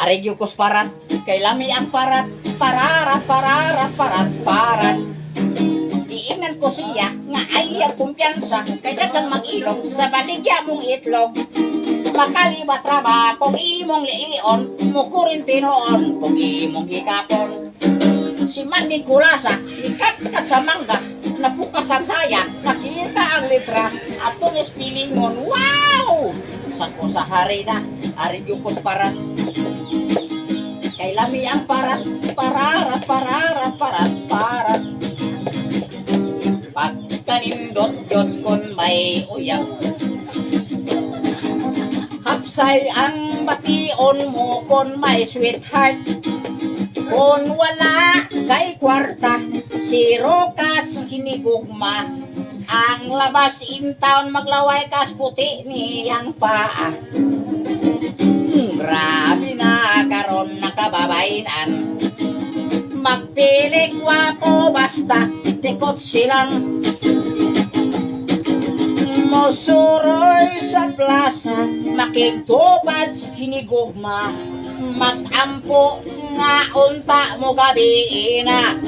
Aregyo kos parat, kay lami ang parat, pararat, pararat, parat, parat. Diinan ko siya, nga ayaw kumpiyansa, kay dagang mag-ilong sa baligya mong itlog. Makalibat raba, kung imong liion, mukurin tinoon, kung imong hikapon. Si Manding Kulasa, ikat-kat sa mangga, napukas ang saya, nakita ang libra, at tunis pilingon, wow! Sako sa hari na, aregyo kos parat. Kay lami ang parat, pararat, pararat, parat, parat. Pagkanindot yun kon may uyang, hapsay ang bation mo kon may sweetheart. Kon wala kay kwarta, si Rokas hinigugma. Ang labas in town maglaway kas puti niyang paa. Grabe na karon nakababainan. Magpili gwapo basta tikot silang. Mosuroy sa plaza, makigtubad sa hinigugma. Magampo nga unta mo gabi na.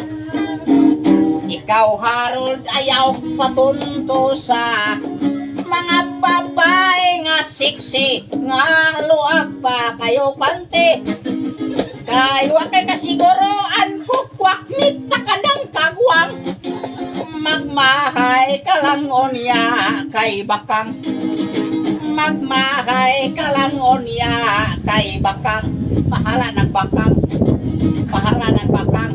Ikaw Harold ayaw patunto sa mga babae nga sexy nga luag pa kayo pante. Kayo kay kasiguroan kukwak mit na kanang kagwang. Magmahay ka lang onya kay bakang. Magmahay ka lang onya kay bakang. Pahala ng bakang. Pahala ng bakang.